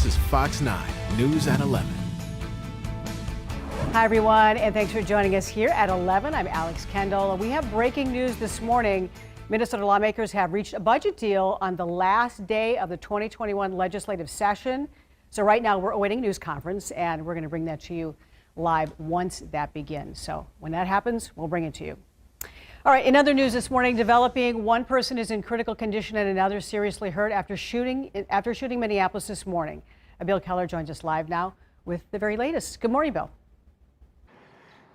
This is Fox 9 News at 11. Hi, everyone, and thanks for joining us here at 11. I'm Alex Kendall. We have breaking news this morning. Minnesota lawmakers have reached a budget deal on the last day of the 2021 legislative session. So right now we're awaiting a news conference, and we're going to bring that to you live once that begins. So when that happens, we'll bring it to you. All right, in other news this morning, developing, one person is in critical condition and another seriously hurt after shooting Minneapolis this morning. Bill Keller joins us live now with the very latest. Good morning, Bill.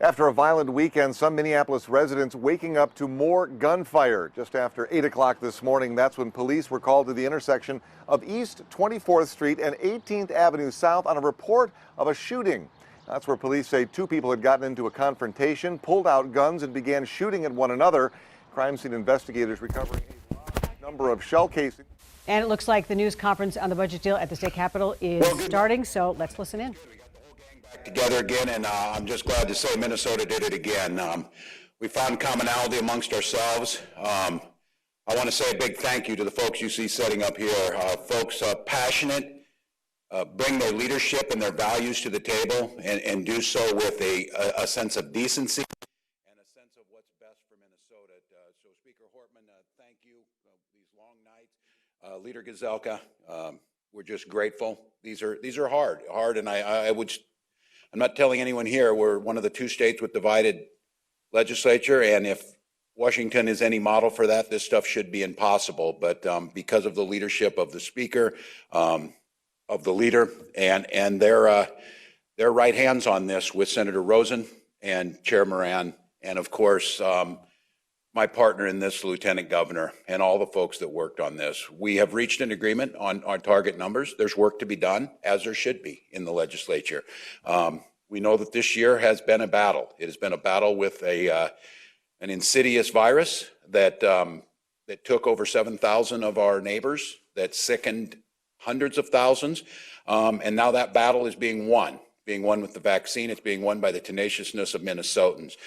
After a violent weekend, some Minneapolis residents waking up to more gunfire. Just after 8 o'clock this morning, that's when police were called to the intersection of East 24th Street and 18th Avenue South on a report of a shooting. That's where police say two people had gotten into a confrontation, pulled out guns, and began shooting at one another. Crime scene investigators recovering a large number of shell casings. And it looks like the news conference on the budget deal at the state capitol is starting, so let's listen in. Back together again, and I'm just glad to say Minnesota did it again. We found commonality amongst ourselves. I want to say a big thank you to the folks you see setting up here. Folks passionate, bring their leadership and their values to the table, and do so with a sense of decency and a sense of what's best for Minnesota. So Speaker Hortman, thank you. These long nights, Leader Gazelka, we're just grateful. These are hard, and I'm not telling anyone here we're one of the two states with divided legislature, and if Washington is any model for that, this stuff should be impossible. But because of the leadership of the Speaker, of the leader, and their right hands on this with Senator Rosen and Chair Moran, and of course my partner in this, Lieutenant Governor, and all the folks that worked on this, we have reached an agreement on our target numbers. There's work to be done, as there should be in the legislature. We know that this year has been a battle. It has been a battle with an insidious virus that took over 7,000 of our neighbors, that sickened hundreds of thousands, and now that battle is being won with the vaccine. It's being won by the tenaciousness of Minnesotans.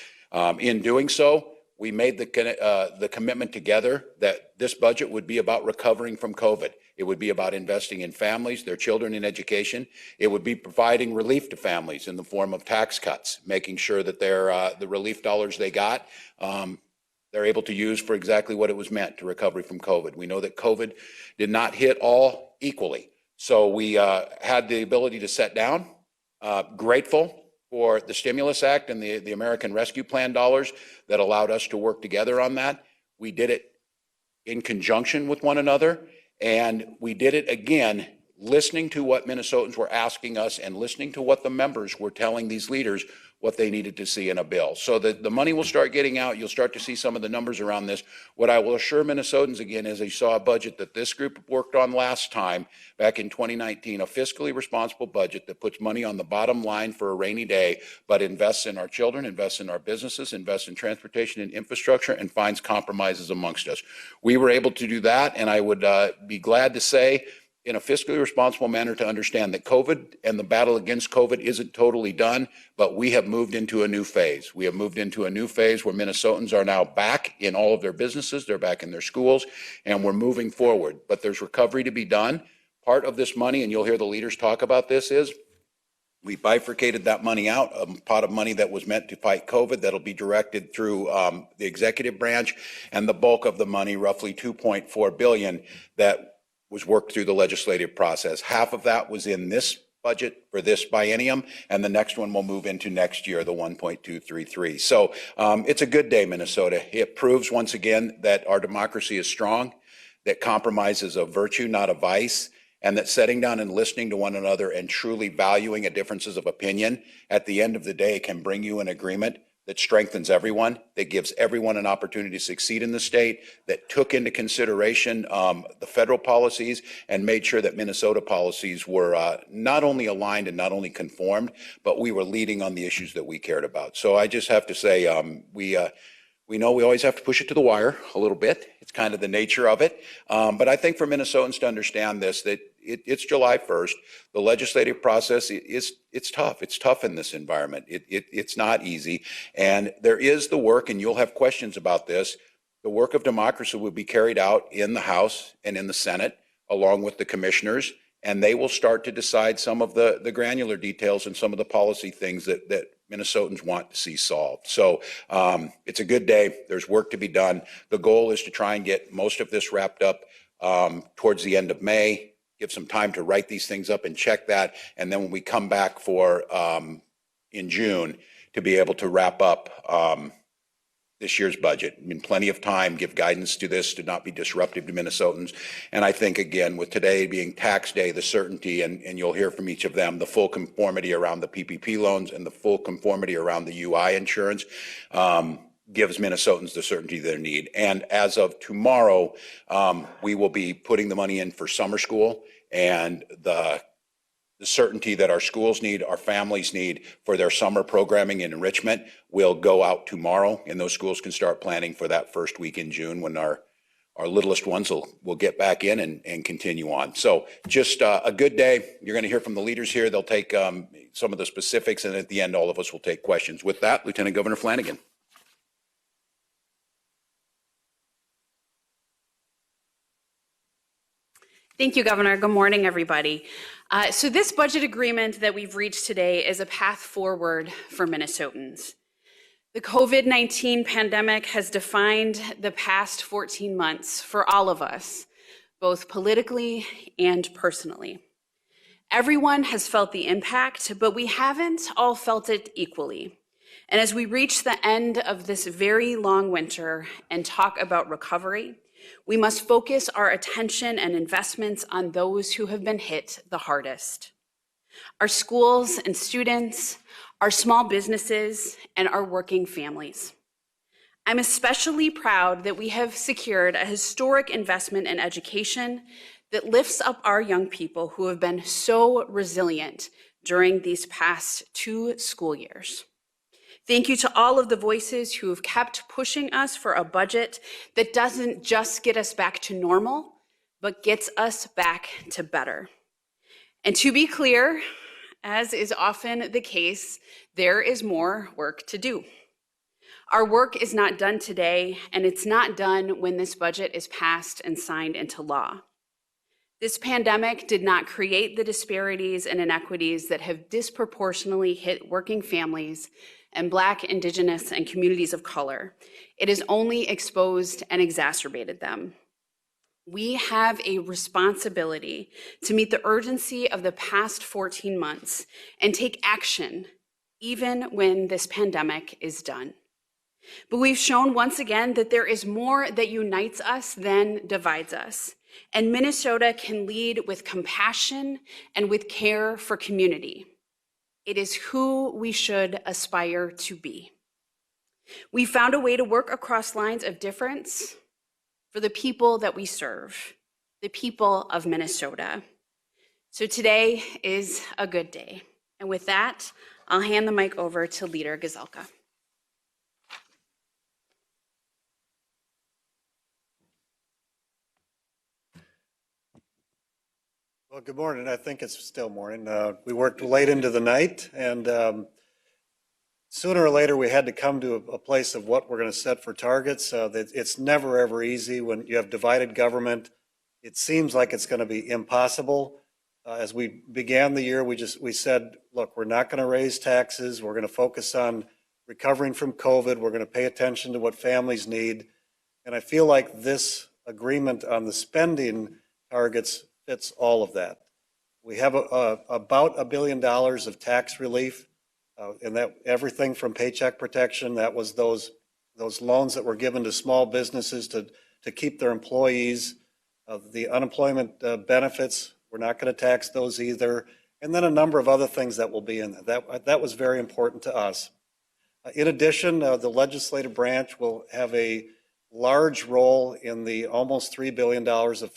In doing so, we made the commitment together that this budget would be about recovering from COVID. It would be about investing in families, their children in education. It would be providing relief to families in the form of tax cuts, making sure that the relief dollars they got, they're able to use for exactly what it was meant, to recovery from COVID. We know that COVID did not hit all equally. So we had the ability to sit down, grateful for the Stimulus Act and the American Rescue Plan dollars that allowed us to work together on that. We did it in conjunction with one another, and we did it again listening to what Minnesotans were asking us and listening to what the members were telling these leaders what they needed to see in a bill. So the money will start getting out. You'll start to see some of the numbers around this. What I will assure Minnesotans again is they saw a budget that this group worked on last time, back in 2019, a fiscally responsible budget that puts money on the bottom line for a rainy day, but invests in our children, invests in our businesses, invests in transportation and infrastructure, and finds compromises amongst us. We were able to do that, and I would be glad to say, in a fiscally responsible manner, to understand that COVID and the battle against COVID isn't totally done, but we have moved into a new phase. We have moved into a new phase where Minnesotans are now back in all of their businesses, they're back in their schools, and we're moving forward. But there's recovery to be done. Part of this money, and you'll hear the leaders talk about this, is we bifurcated that money out, a pot of money that was meant to fight COVID that'll be directed through the executive branch, and the bulk of the money, roughly $2.4 billion, that was worked through the legislative process. Half of that was in this budget for this biennium, and the next one will move into next year, the 1.233. So it's a good day, Minnesota. It proves once again that our democracy is strong, that compromise is a virtue, not a vice, and that setting down and listening to one another and truly valuing differences of opinion at the end of the day can bring you an agreement that strengthens everyone, that gives everyone an opportunity to succeed in the state, that took into consideration the federal policies and made sure that Minnesota policies were not only aligned and not only conformed, but we were leading on the issues that we cared about. So I just have to say, we know we always have to push it to the wire a little bit. It's kind of the nature of it. But I think for Minnesotans to understand this, that it's July 1st. The legislative process it's tough. It's tough in this environment. It's not easy. And there is the work, and you'll have questions about this, the work of democracy will be carried out in the House and in the Senate, along with the commissioners and they will start to decide some of the granular details and some of the policy things that Minnesotans want to see solved. So it's a good day. There's work to be done. The goal is to try and get most of this wrapped up towards the end of May, give some time to write these things up and check that. And then when we come back for in June, to be able to wrap up this year's budget. I mean, plenty of time, give guidance to this to not be disruptive to Minnesotans. And I think, again, with today being tax day, the certainty, and you'll hear from each of them, the full conformity around the PPP loans and the full conformity around the UI insurance gives Minnesotans the certainty they need. And as of tomorrow, we will be putting the money in for summer school, and the certainty that our schools need, our families need for their summer programming and enrichment will go out tomorrow, and those schools can start planning for that first week in June when our littlest ones will get back in and continue on. So just a good day. You're going to hear from the leaders here. They'll take some of the specifics, and at the end, all of us will take questions. With that, Lieutenant Governor Flanagan. Thank you, Governor. Good morning, everybody. So this budget agreement that we've reached today is a path forward for Minnesotans. The COVID-19 pandemic has defined the past 14 months for all of us, both politically and personally. Everyone has felt the impact, but we haven't all felt it equally. And as we reach the end of this very long winter and talk about recovery, we must focus our attention and investments on those who have been hit the hardest. Our schools and students, our small businesses, and our working families. I'm especially proud that we have secured a historic investment in education that lifts up our young people who have been so resilient during these past 2 school years. Thank you to all of the voices who have kept pushing us for a budget that doesn't just get us back to normal, but gets us back to better. And to be clear, as is often the case, there is more work to do. Our work is not done today, and it's not done when this budget is passed and signed into law. This pandemic did not create the disparities and inequities that have disproportionately hit working families and Black, Indigenous, and communities of color. It has only exposed and exacerbated them. We have a responsibility to meet the urgency of the past 14 months and take action, even when this pandemic is done. But we've shown once again that there is more that unites us than divides us. And Minnesota can lead with compassion and with care for community. It is who we should aspire to be. We found a way to work across lines of difference for the people that we serve, the people of Minnesota. So today is a good day. And with that, I'll hand the mic over to Leader Gazelka. Well, good morning. I think it's still morning. We worked late into the night, and sooner or later we had to come to a place of what we're going to set for targets. It's never, ever easy when you have divided government. It seems like it's going to be impossible. As we began the year, we said, look, we're not going to raise taxes. We're going to focus on recovering from COVID. We're going to pay attention to what families need. And I feel like this agreement on the spending targets fits all of that. We have about $1 billion of tax relief, and that everything from paycheck protection, that was those loans that were given to small businesses to keep their employees, the unemployment benefits, we're not going to tax those either, and then a number of other things that will be in there. That was very important to us. In addition, the legislative branch will have a large role in the almost $3 billion of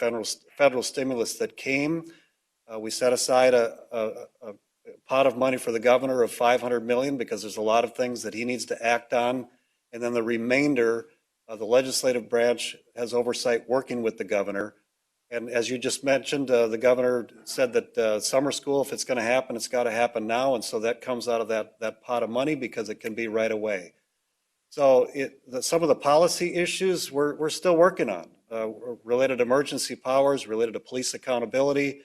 federal stimulus that came. We set aside a pot of money for the governor of $500 million because there's a lot of things that he needs to act on. And then the remainder, the legislative branch has oversight working with the governor. And as you just mentioned, the governor said that summer school, if it's going to happen, it's got to happen now. And so that comes out of that pot of money because it can be right away. So some of the policy issues we're still working on, related to emergency powers, related to police accountability.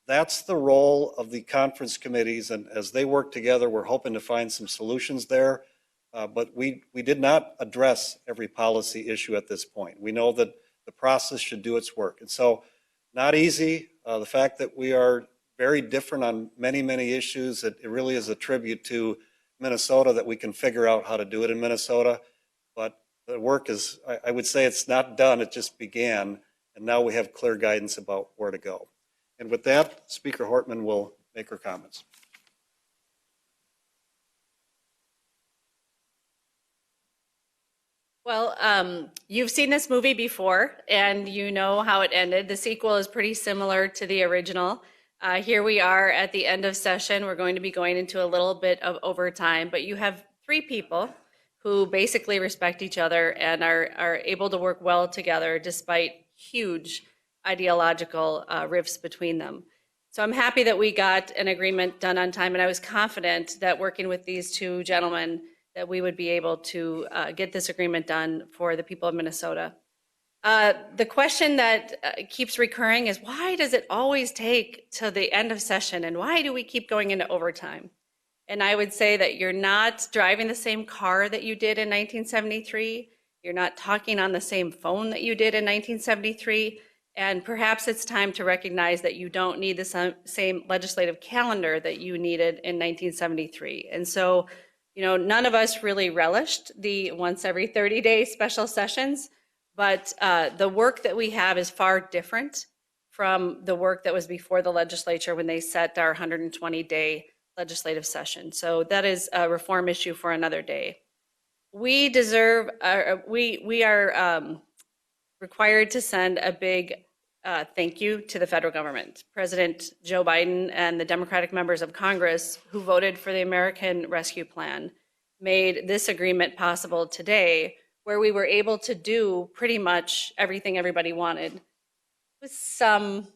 That's the role of the conference committees, and as they work together, we're hoping to find some solutions there. But we did not address every policy issue at this point. We know that the process should do its work. And so, not easy. The fact that we are very different on many, many issues, it really is a tribute to Minnesota that we can figure out how to do it in Minnesota. But the work is, I would say it's not done, it just began. And now we have clear guidance about where to go. And with that, Speaker Hortman will make her comments. Well, you've seen this movie before, and you know how it ended. The sequel is pretty similar to the original. Here we are at the end of session. We're going to be going into a little bit of overtime, but you have three people who basically respect each other and are able to work well together despite huge ideological rifts between them. So I'm happy that we got an agreement done on time, and I was confident that working with these two gentlemen that we would be able to get this agreement done for the people of Minnesota. The question that keeps recurring is, why does it always take to the end of session, and why do we keep going into overtime? And I would say that you're not driving the same car that you did in 1973. You're not talking on the same phone that you did in 1973. And perhaps it's time to recognize that you don't need the same legislative calendar that you needed in 1973. And so, you know, none of us really relished the once every 30-day special sessions, but the work that we have is far different from the work that was before the legislature when they set our 120-day legislative session. So that is a reform issue for another day. We deserve, we are required to send a big thank you to the federal government. President Joe Biden and the Democratic members of Congress who voted for the American Rescue Plan made this agreement possible today, where we were able to do pretty much everything everybody wanted with some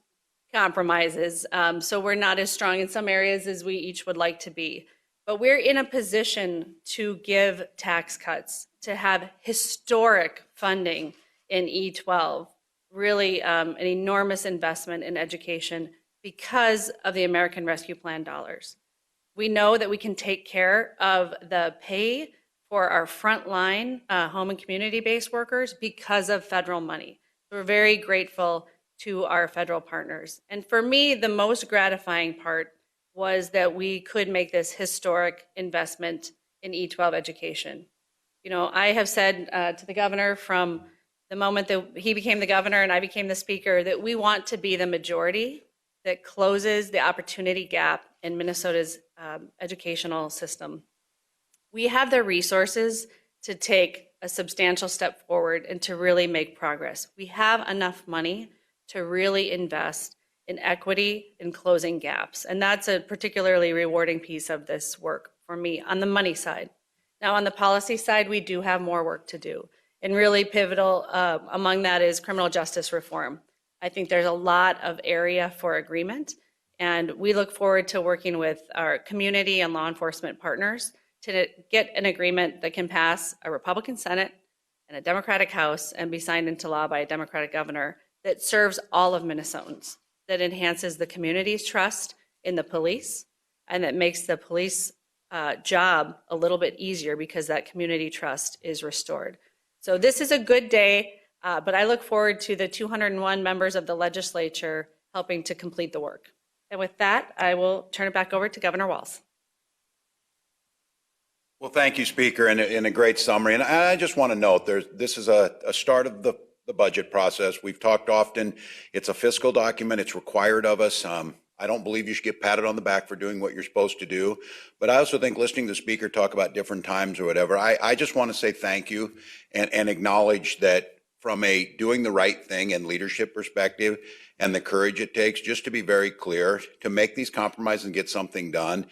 compromises. So we're not as strong in some areas as we each would like to be. But we're in a position to give tax cuts, to have historic funding in E12, really an enormous investment in education because of the American Rescue Plan dollars. We know that we can take care of the pay for our frontline home and community-based workers because of federal money. We're very grateful to our federal partners. And for me, the most gratifying part was that we could make this historic investment in E12 education. You know, I have said to the governor from the moment that he became the governor and I became the speaker that we want to be the majority that closes the opportunity gap in Minnesota's educational system. We have the resources to take a substantial step forward and to really make progress. We have enough money to really invest in equity and closing gaps. And that's a particularly rewarding piece of this work for me on the money side. Now on the policy side, we do have more work to do. And really pivotal among that is criminal justice reform. I think there's a lot of area for agreement. And we look forward to working with our community and law enforcement partners to get an agreement that can pass a Republican Senate and a Democratic House and be signed into law by a Democratic governor that serves all of Minnesotans, that enhances the community's trust in the police, and that makes the police job a little bit easier because that community trust is restored. So this is a good day, but I look forward to the 201 members of the legislature helping to complete the work. And with that, I will turn it back over to Governor Walz. Well, thank you, Speaker, and a great summary. And I just want to note, this is a start of the budget process. We've talked often, it's a fiscal document, it's required of us. I don't believe you should get patted on the back for doing what you're supposed to do. But I also think listening to the speaker talk about different times or whatever, I just want to say thank you and acknowledge that from a doing the right thing and leadership perspective and the courage it takes, just to be very clear, to make these compromises and get something done,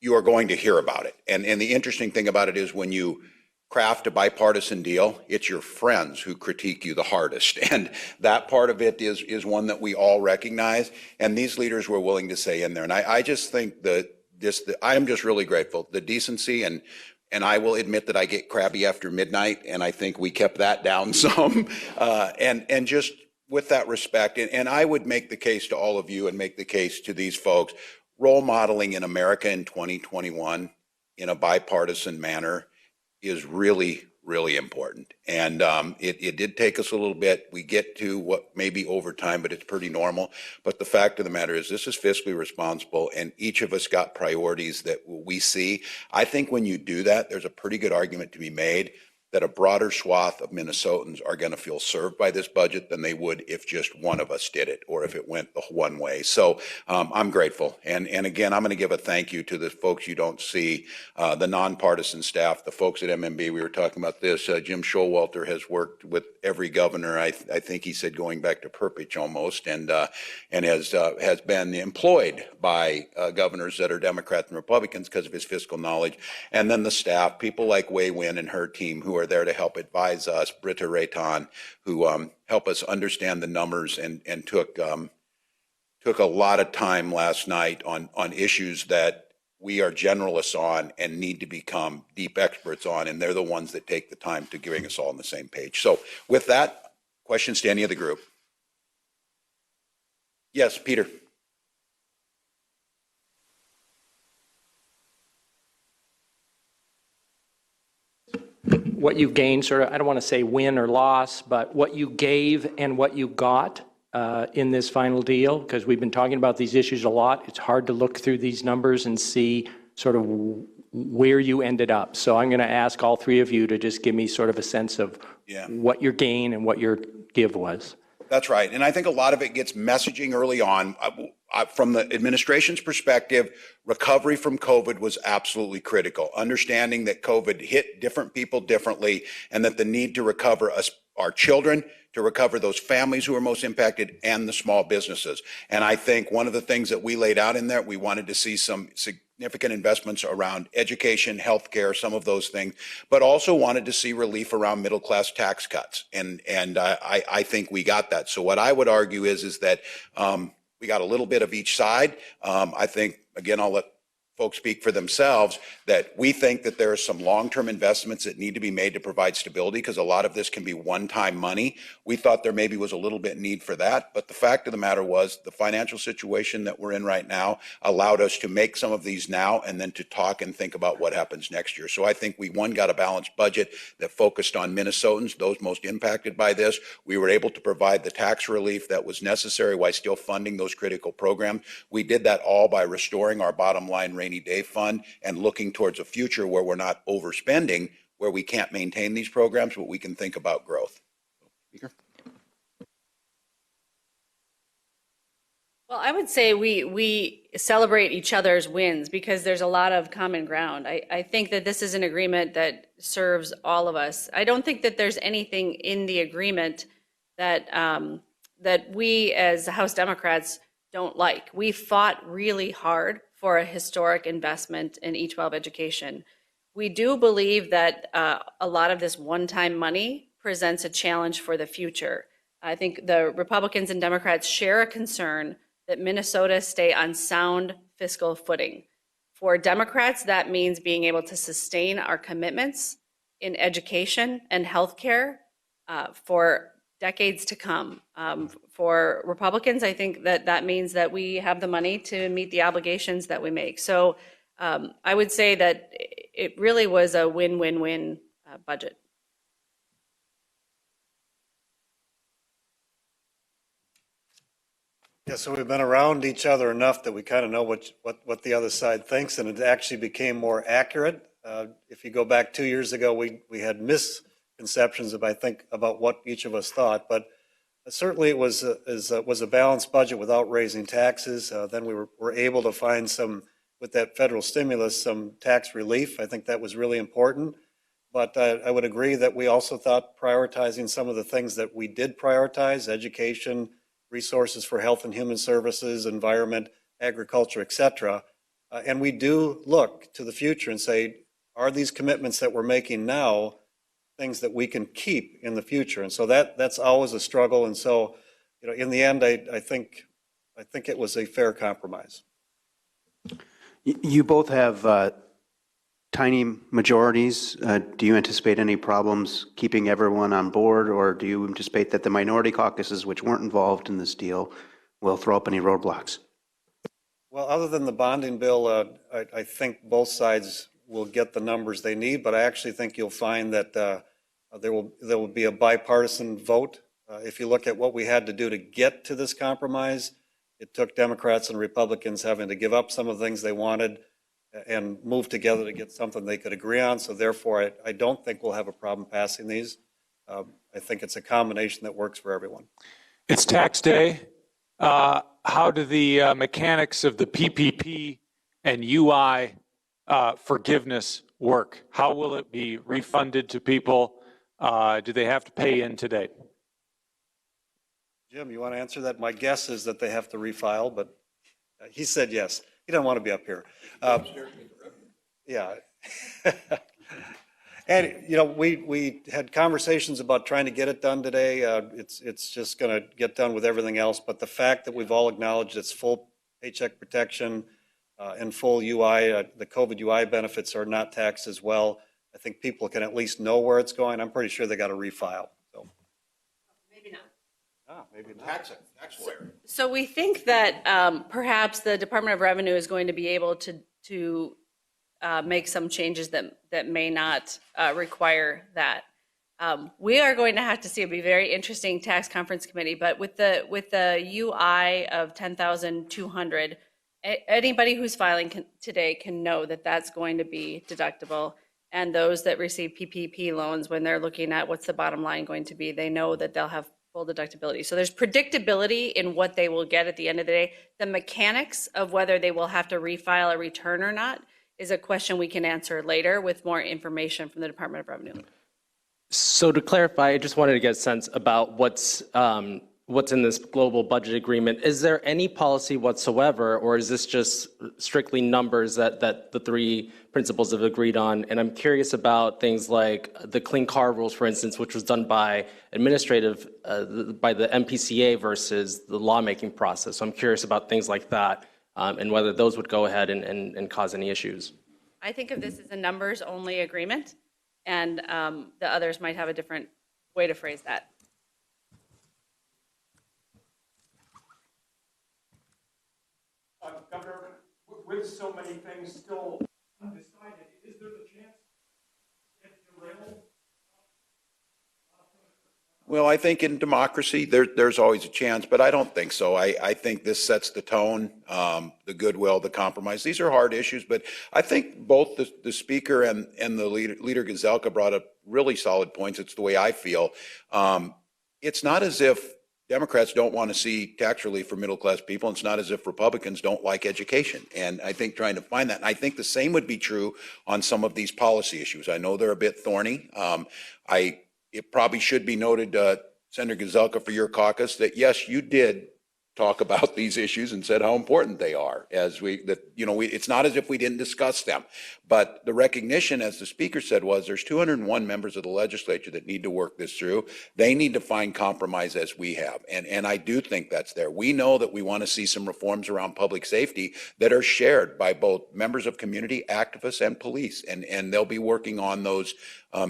you are going to hear about it. And the interesting thing about it is when you craft a bipartisan deal, it's your friends who critique you the hardest. And that part of it is one that we all recognize. And these leaders were willing to say in there. And I just think that I am just really grateful. The decency, and I will admit that I get crabby after midnight, and I think we kept that down some. And just, with that respect, and I would make the case to all of you and make the case to these folks, role modeling in America in 2021 in a bipartisan manner is really, really important. And it did take us a little bit. We get to what may be overtime, but it's pretty normal. But the fact of the matter is this is fiscally responsible, and each of us got priorities that we see. I think when you do that, there's a pretty good argument to be made that a broader swath of Minnesotans are going to feel served by this budget than they would if just one of us did it or if it went the one way. So I'm grateful. And again, I'm going to give a thank you to the folks you don't see, the nonpartisan staff, the folks at MMB. We were talking about this. Jim Showalter has worked with every governor. I think he said going back to Perpich almost, and has been employed by governors that are Democrats and Republicans because of his fiscal knowledge. And then the staff, people like Wei Win and her team who are there to help advise us, Britta Rayton, who help us understand the numbers and took a lot of time last night on issues that we are generalists on and need to become deep experts on, and they're the ones that take the time to bring us all on the same page. So with that, questions to any of the group? Yes, Peter. What you gained, sort of, I don't want to say win or loss, but what you gave and what you got in this final deal, because we've been talking about these issues a lot. It's hard to look through these numbers and see sort of where you ended up. So I'm going to ask all three of you to just give me sort of a sense of what your gain and what your give was. That's right. And I think a lot of it gets messaging early on. From the administration's perspective, recovery from COVID was absolutely critical. Understanding that COVID hit different people differently and that the need to recover us, our children, to recover those families who are most impacted and the small businesses. And I think one of the things that we laid out in there, we wanted to see some significant investments around education, healthcare, some of those things, but also wanted to see relief around middle-class tax cuts. And I think we got that. So what I would argue is that we got a little bit of each side. I think, again, I'll let folks speak for themselves, that we think that there are some long-term investments that need to be made to provide stability, because a lot of this can be one-time money. We thought there maybe was a little bit need for that, but the fact of the matter was the financial situation that we're in right now allowed us to make some of these now and then to talk and think about what happens next year. So I think we, one, got a balanced budget that focused on Minnesotans, those most impacted by this. We were able to provide the tax relief that was necessary while still funding those critical programs. We did that all by restoring our bottom line rainy day fund and looking towards a future where we're not overspending, where we can't maintain these programs, but we can think about growth. Speaker. Well, I would say we celebrate each other's wins because there's a lot of common ground. I think that this is an agreement that serves all of us. I don't think that there's anything in the agreement that that we as House Democrats don't like. We fought really hard for a historic investment in E-12 education. We do believe that a lot of this one-time money presents a challenge for the future. I think the Republicans and Democrats share a concern that Minnesota stay on sound fiscal footing. For Democrats, that means being able to sustain our commitments in education and healthcare for decades to come. For Republicans, I think that that means that we have the money to meet the obligations that we make. So I would say that it really was a win-win-win budget. Yeah, so we've been around each other enough that we kind of know what the other side thinks, and it actually became more accurate. If you go back 2 years ago, we had misconceptions of, I think, about what each of us thought, but certainly it was a balanced budget without raising taxes. Then we were able to find some, with that federal stimulus, some tax relief. I think that was really important. But I would agree that we also thought prioritizing some of the things that we did prioritize, education, resources for health and human services, environment, agriculture, et cetera. And we do look to the future and say, are these commitments that we're making now things that we can keep in the future? And so that's always a struggle. And so, in the end, I think it was a fair compromise. You both have tiny majorities, do you anticipate any problems keeping everyone on board, or do you anticipate that the minority caucuses, which weren't involved in this deal, will throw up any roadblocks? Well, other than the bonding bill, I think both sides will get the numbers they need, but I actually think you'll find that there will be a bipartisan vote. If you look at what we had to do to get to this compromise, it took Democrats and Republicans having to give up some of the things they wanted and move together to get something they could agree on. So therefore, I don't think we'll have a problem passing these. I think it's a combination that works for everyone. It's tax day. How do the mechanics of the PPP and UI forgiveness work? How will it be refunded to people? Do they have to pay in today? Jim, you want to answer that? My guess is that they have to refile, but he said yes. He doesn't want to be up here. Yeah. And, you know, we had conversations about trying to get it done today. It's just going to get done with everything else. But the fact that we've all acknowledged it's full paycheck protection and full UI, the COVID UI benefits are not taxed as well. I think people can at least know where it's going. I'm pretty sure they got to refile. So. Maybe not. Maybe not. Tax lawyer. So we think that perhaps the Department of Revenue is going to be able to make some changes that may not require that. We are going to have to see. It'll be very interesting tax conference committee, but with the UI of 10,200, anybody who's filing today can know that that's going to be deductible. And those that receive PPP loans, when they're looking at what's the bottom line going to be, they know that they'll have full deductibility. So there's predictability in what they will get at the end of the day. The mechanics of whether they will have to refile a return or not is a question we can answer later with more information from the Department of Revenue. So to clarify, I just wanted to get a sense about what's in this global budget agreement. Is there any policy whatsoever, or is this just strictly numbers that the three principals have agreed on? And I'm curious about things like the clean car rules, for instance, which was done by by the MPCA versus the lawmaking process. So I'm curious about things like that and whether those would go ahead and cause any issues. I think of this as a numbers only agreement, and the others might have a different way to phrase that. Governor, with so many things still undecided, is there the chance it derailed? Well, I think in democracy, there's always a chance, but I don't think so. I think this sets the tone, the goodwill, the compromise. These are hard issues, but I think both the speaker and the leader Gazelka brought up really solid points. It's the way I feel. It's not as if Democrats don't want to see tax relief for middle-class people. It's not as if Republicans don't like education. And I think trying to find that, and I think the same would be true on some of these policy issues. I know they're a bit thorny. It probably should be noted, Senator Gazelka, for your caucus, that yes, you did talk about these issues and said how important they are. It's not as if we didn't discuss them, but the recognition, as the speaker said, was there's 201 members of the legislature that need to work this through. They need to find compromise as we have, and I do think that's there. We know that we want to see some reforms around public safety that are shared by both members of community, activists, and police, and they'll be working on those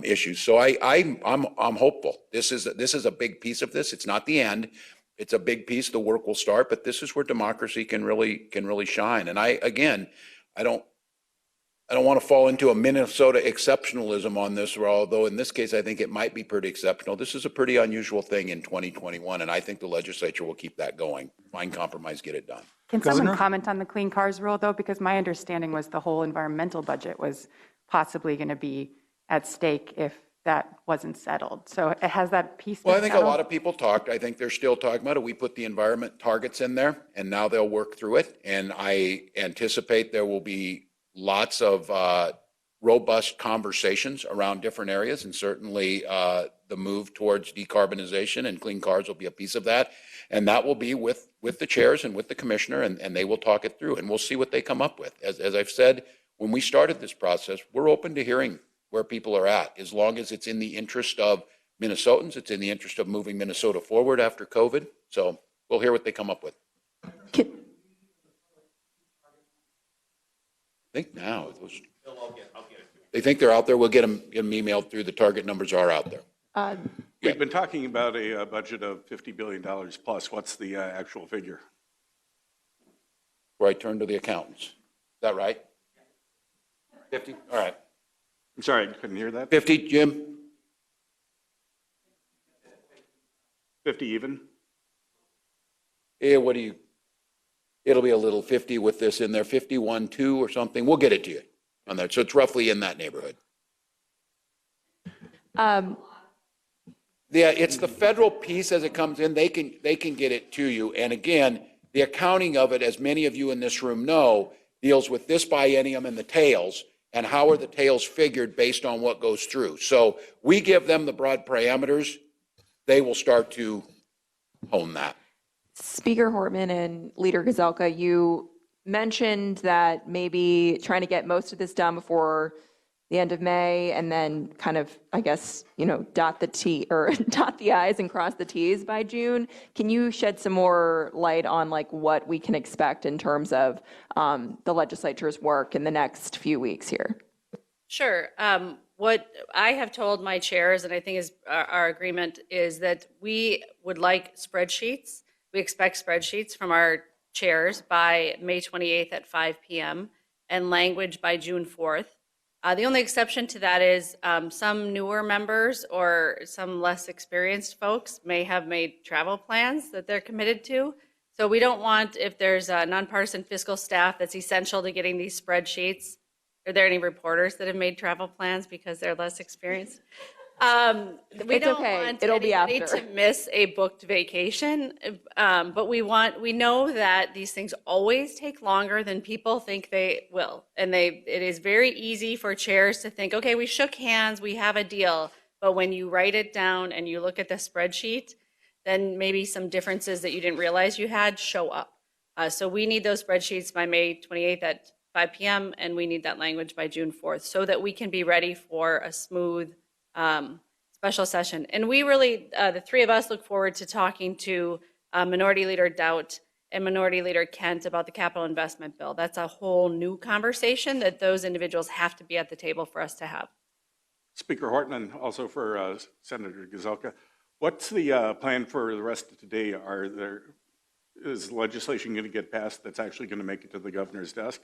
issues. So I'm hopeful. This is a big piece of this. It's not the end. It's a big piece. The work will start, but this is where democracy can really shine. And I don't want to fall into a Minnesota exceptionalism on this, although in this case I think it might be pretty exceptional. This is a pretty unusual thing in 2021, and I think the legislature will keep that going. Find compromise, get it done. Can someone comment on the clean cars rule, though? Because my understanding was the whole environmental budget was possibly going to be at stake if that wasn't settled. So it has that piece. Well, I think a lot of people talked. I think they're still talking about it. We put the environment targets in there, and now they'll work through it. And I anticipate there will be lots of robust conversations around different areas, and certainly the move towards decarbonization and clean cars will be a piece of that. And that will be with the chairs and with the commissioner, and they will talk it through, and we'll see what they come up with. As I've said, when we started this process, we're open to hearing where people are at, as long as it's in the interest of Minnesotans, it's in the interest of moving Minnesota forward after COVID. So we'll hear what they come up with. I think now it was. I'll get it. they think they're out there, we'll get them emailed through. The target numbers are out there. We've been talking about a budget of $50 billion plus. What's the actual figure? Where I turn to the accountants. Is that right? 50? All right. I'm sorry, I couldn't hear that. 50, Jim? 50 even? Yeah, what do you, it'll be a little 50 with this in there, 51.2 or something. We'll get it to you on that. So it's roughly in that neighborhood. Yeah, it's the federal piece as it comes in. They can get it to you. And again, the accounting of it, as many of you in this room know, deals with this biennium and the tails, and how are the tails figured based on what goes through. So we give them the broad parameters. They will start to hone that. Speaker Hortman and Leader Gazelka, you mentioned that maybe trying to get most of this done before the end of May, and then kind of, I guess, dot the I's and cross the T's by June. Can you shed some more light on what we can expect in terms of the legislature's work in the next few weeks here? Sure. What I have told my chairs, and I think is our agreement, is that we would like spreadsheets. We expect spreadsheets from our chairs by May 28th at 5 p.m. and language by June 4th. The only exception to that is some newer members or some less experienced folks may have made travel plans that they're committed to. So we don't want, if there's a nonpartisan fiscal staff that's essential to getting these spreadsheets, are there any reporters that have made travel plans because they're less experienced? We It's don't okay. want It'll be anybody after. to miss a booked vacation, but we know that these things always take longer than people think they will. And it is very easy for chairs to think, okay, we shook hands, we have a deal. But when you write it down and you look at the spreadsheet, then maybe some differences that you didn't realize you had show up. So we need those spreadsheets by May 28th at 5 p.m. and we need that language by June 4th so that we can be ready for a smooth special session. And we really, the three of us, look forward to talking to Minority Leader Doubt and Minority Leader Kent about the capital investment bill. That's a whole new conversation that those individuals have to be at the table for us to have. Speaker Hortman, also for Senator Gazelka, what's the plan for the rest of today? Is legislation going to get passed that's actually going to make it to the governor's desk?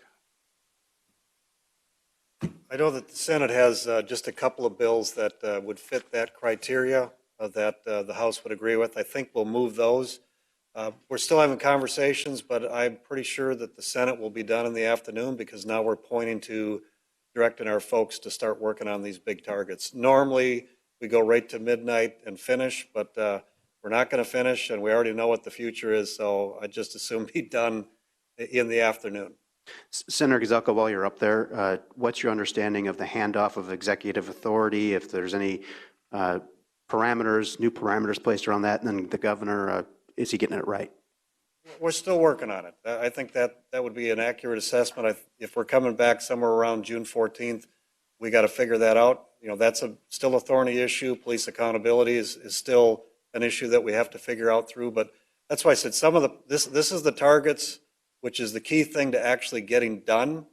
I know that the Senate has just a couple of bills that would fit that criteria that the House would agree with. I think we'll move those. We're still having conversations, but I'm pretty sure that the Senate will be done in the afternoon because now we're pointing to directing our folks to start working on these big targets. Normally, we go right to midnight and finish, but we're not going to finish, and we already know what the future is, so I just assume be done in the afternoon. Senator Gazelka, while you're up there, what's your understanding of the handoff of executive authority, if there's any new parameters placed around that, and then the governor, is he getting it right? We're still working on it. I think that would be an accurate assessment. If we're coming back somewhere around June 14th, we got to figure that out. That's still a thorny issue. Police accountability is still an issue that we have to figure out through. But that's why I said this is the targets, which is the key thing to actually getting done.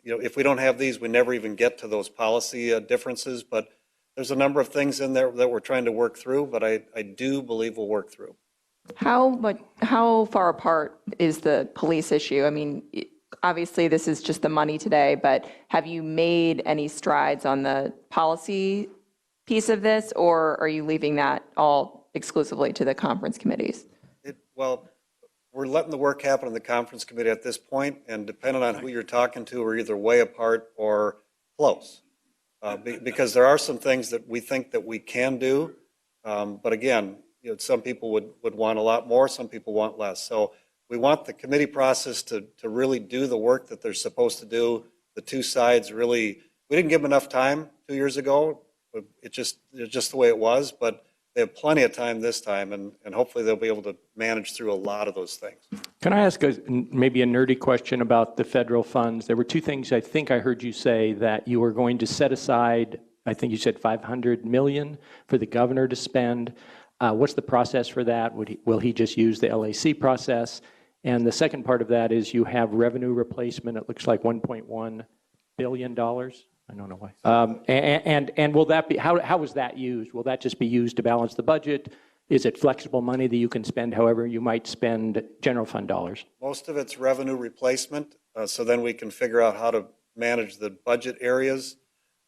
If we don't have these, we never even get to those policy differences. But there's a number of things in there that we're trying to work through, but I do believe we'll work through. How far apart is the police issue? I mean, obviously this is just the money today, but have you made any strides on the policy piece of this, or are you leaving that all exclusively to the conference committees? Well, we're letting the work happen in the conference committee at this point, and depending on who you're talking to, we're either way apart or close. Because there are some things that we think that we can do, but again, some people would want a lot more, some people want less. So we want the committee process to really do the work that they're supposed to do. The two sides really, we didn't give them enough time 2 years ago. It's just the way it was, but they have plenty of time this time, and hopefully they'll be able to manage through a lot of those things. Can I ask maybe a nerdy question about the federal funds? There were two things I think I heard you say, that you were going to set aside, I think you said $500 million for the governor to spend. What's the process for that? Will he just use the LAC process? And the second part of that is you have revenue replacement. It looks like $1.1 billion. I don't know why. And will that be, how was that used? Will that just be used to balance the budget? Is it flexible money that you can spend however you might spend general fund dollars? Most of it's revenue replacement, so then we can figure out how to manage the budget areas.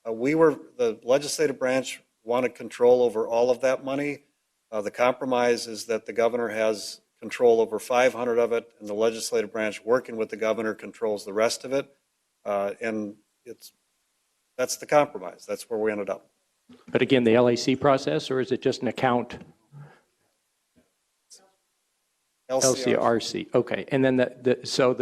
The legislative branch wanted control over all of that money. The compromise is that the governor has control over 500 of it, and the legislative branch working with the governor controls the rest of it. And that's the compromise. That's where we ended up. But again, the LAC process, or is it just an account? LCRC. Okay. And then so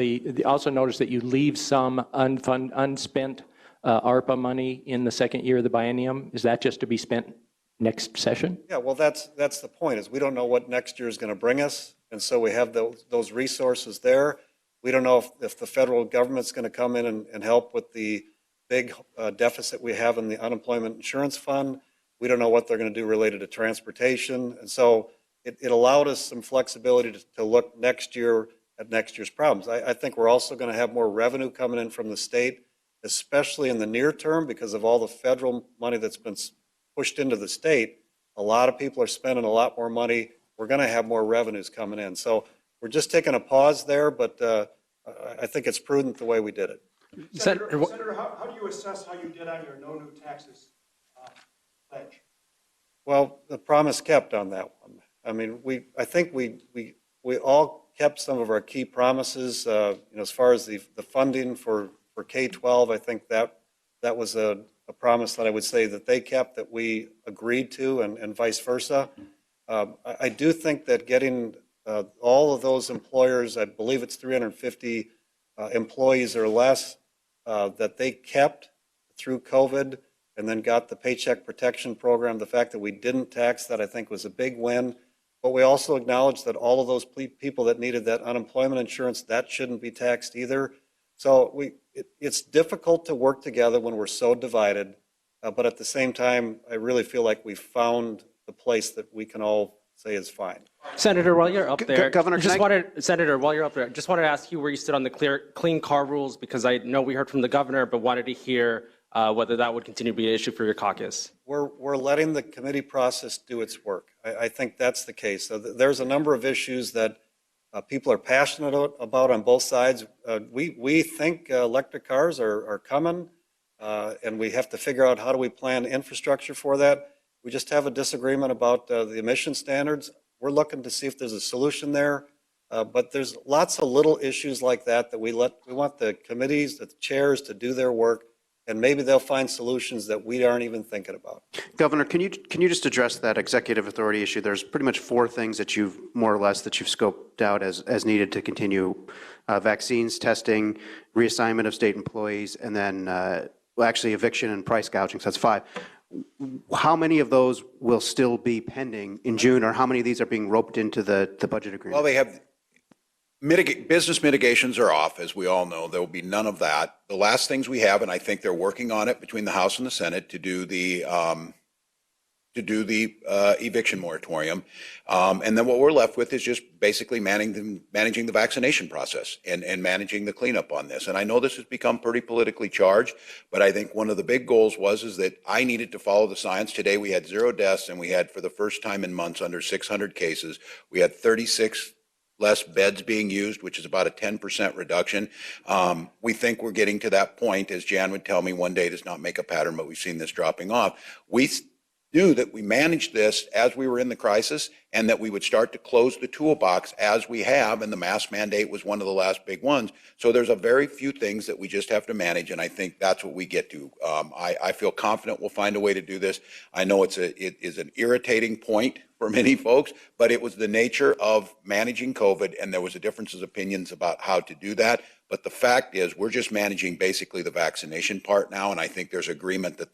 also notice that you leave some unspent ARPA money in the second year of the biennium. Is that just to be spent next session? Yeah, well, that's the point, is we don't know what next year is going to bring us. And so we have those resources there. We don't know if the federal government's going to come in and help with the big deficit we have in the unemployment insurance fund. We don't know what they're going to do related to transportation. And so it allowed us some flexibility to look next year at next year's problems. I think we're also going to have more revenue coming in from the state, especially in the near term, because of all the federal money that's been pushed into the state. A lot of people are spending a lot more money. We're going to have more revenues coming in. So we're just taking a pause there, but I think it's prudent the way we did it. Senator, how do you assess how you did on your no new taxes pledge? Well, the promise kept on that one. I mean, I think we all kept some of our key promises. As far as the funding for K-12, I think that was a promise that I would say that they kept, that we agreed to, and vice versa. I do think that getting all of those employers, I believe it's 350 employees or less, that they kept through COVID, and then got the Paycheck Protection Program. The fact that we didn't tax that, I think, was a big win. But we also acknowledge that all of those people that needed that unemployment insurance, that shouldn't be taxed either. So it's difficult to work together when we're so divided. But at the same time, I really feel like we found the place that we can all say is fine. Senator, while you're up there, Governor, Senator, while you're up there, just wanted to ask you where you stood on the clean car rules, because I know we heard from the governor, but wanted to hear whether that would continue to be an issue for your caucus. We're letting the committee process do its work. I think that's the case. So there's a number of issues that people are passionate about on both sides. We think electric cars are coming, and we have to figure out how do we plan infrastructure for that. We just have a disagreement about the emission standards. We're looking to see if there's a solution there. But there's lots of little issues like that we want the committees, the chairs to do their work, and maybe they'll find solutions that we aren't even thinking about. Governor, can you just address that executive authority issue? There's pretty much 4 things that you've scoped out as needed to continue: vaccines, testing, reassignment of state employees, and then actually eviction and price gouging. So that's 5. How many of those will still be pending in June, or how many of these are being roped into the budget agreement? Well, they have business mitigations are off, as we all know. There will be none of that. The last things we have, and I think they're working on it between the House and the Senate, to do the eviction moratorium, and then what we're left with is just basically managing the vaccination process and managing the cleanup on this. And I know this has become pretty politically charged, but I think one of the big goals is that I needed to follow the science. Today we had 0 deaths, and we had, for the first time in months, under 600 cases. We had 36 less beds being used, which is about a 10% reduction. We think we're getting to that point, as Jan would tell me, one day does not make a pattern, but we've seen this dropping off. We knew that we managed this as we were in the crisis, and that we would start to close the toolbox as we have, and the mask mandate was one of the last big ones. So there's a very few things that we just have to manage, and I think that's what we get to. I feel confident we'll find a way to do this. I know it is an irritating point for many folks, but it was the nature of managing COVID, and there was a difference of opinions about how to do that. But the fact is, we're just managing basically the vaccination part now, and I think there's agreement that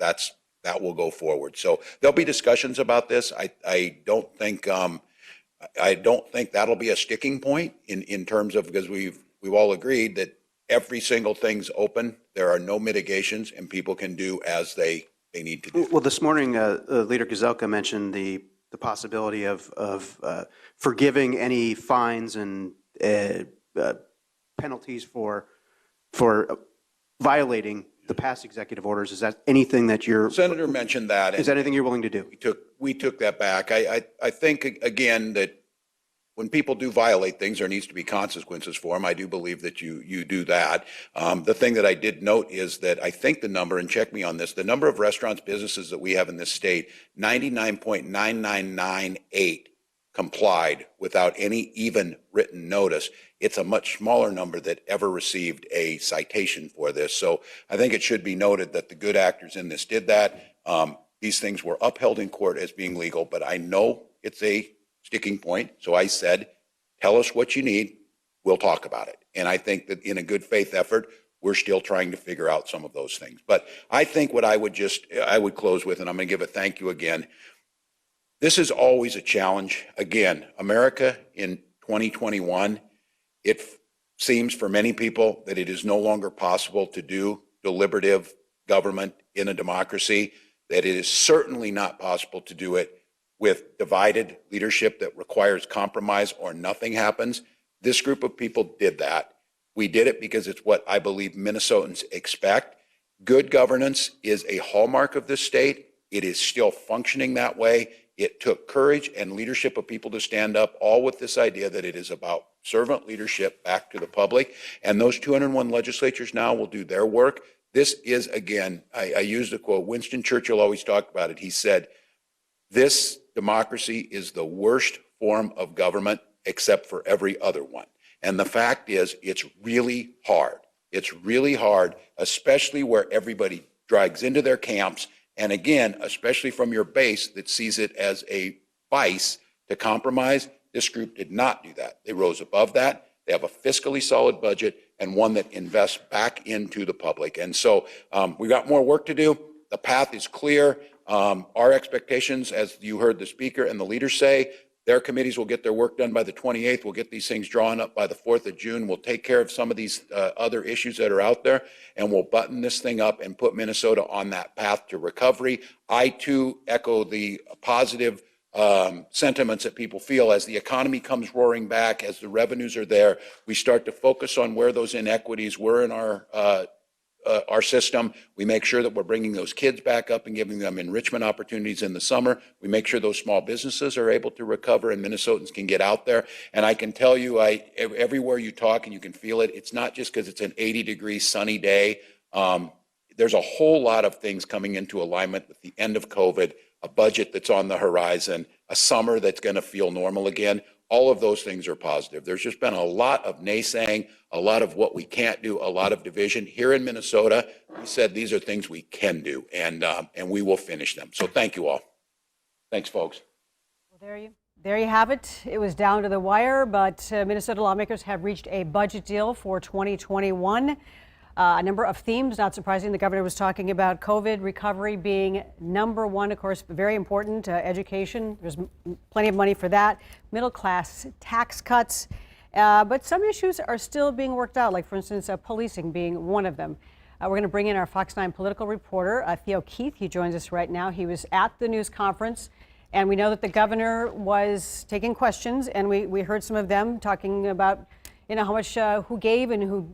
that will go forward. So there'll be discussions about this. I don't think that'll be a sticking point in terms of, because we've all agreed that every single thing's open. There are no mitigations, and people can do as they need to do. Well, this morning, Leader Gazelka mentioned the possibility of forgiving any fines and penalties for violating the past executive orders, is that anything that you're... Senator mentioned that. Is that anything you're willing to do? We took that back. I think, again, that when people do violate things, there needs to be consequences for them. I do believe that you do that. The thing that I did note is that I think the number, and check me on this, the number of restaurants, businesses that we have in this state, 99.9998 complied without any even written notice. It's a much smaller number that ever received a citation for this. So I think it should be noted that the good actors in this did that. These things were upheld in court as being legal, but I know it's a sticking point. So I said, tell us what you need. We'll talk about it. And I think that in a good faith effort, we're still trying to figure out some of those things. But I think what I would close with, and I'm going to give a thank you again. This is always a challenge. Again, America in 2021, it seems for many people that it is no longer possible to do deliberative government in a democracy, that it is certainly not possible to do it with divided leadership that requires compromise or nothing happens. This group of people did that. We did it because it's what I believe Minnesotans expect. Good governance is a hallmark of this state. It is still functioning that way. It took courage and leadership of people to stand up, all with this idea that it is about servant leadership back to the public. And those 201 legislatures now will do their work. This is, again, I used a quote, Winston Churchill always talked about it. He said, this democracy is the worst form of government except for every other one. And the fact is, it's really hard. It's really hard, especially where everybody drags into their camps. And again, especially from your base that sees it as a vice to compromise. This group did not do that. They rose above that. They have a fiscally solid budget and one that invests back into the public. And so we've got more work to do. The path is clear. Our expectations, as you heard the speaker and the leaders say, their committees will get their work done by the 28th. We'll get these things drawn up by the 4th of June. We'll take care of some of these other issues that are out there, and we'll button this thing up and put Minnesota on that path to recovery. I, too, echo the positive sentiments that people feel as the economy comes roaring back, as the revenues are there. We start to focus on where those inequities were in our system. We make sure that we're bringing those kids back up and giving them enrichment opportunities in the summer. We make sure those small businesses are able to recover and Minnesotans can get out there. And I can tell you, everywhere you talk and you can feel it, it's not just because it's an 80-degree sunny day. There's a whole lot of things coming into alignment with the end of COVID, a budget that's on the horizon, a summer that's going to feel normal again. All of those things are positive. There's just been a lot of naysaying, a lot of what we can't do, a lot of division. Here in Minnesota, we said these are things we can do, and we will finish them. So thank you all. Thanks, folks. Well, there you have it. It was down to the wire, but Minnesota lawmakers have reached a budget deal for 2021. A number of themes, not surprising. The governor was talking about COVID recovery being number one, of course, very important. Education, there's plenty of money for that. Middle class tax cuts. But some issues are still being worked out, like, for instance, policing being one of them. We're going to bring in our Fox 9 political reporter, Theo Keith. He joins us right now. He was at the news conference, and we know that the governor was taking questions, and we heard some of them talking about how much who gave and who,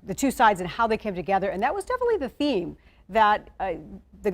the two sides and how they came together. And that was definitely the theme that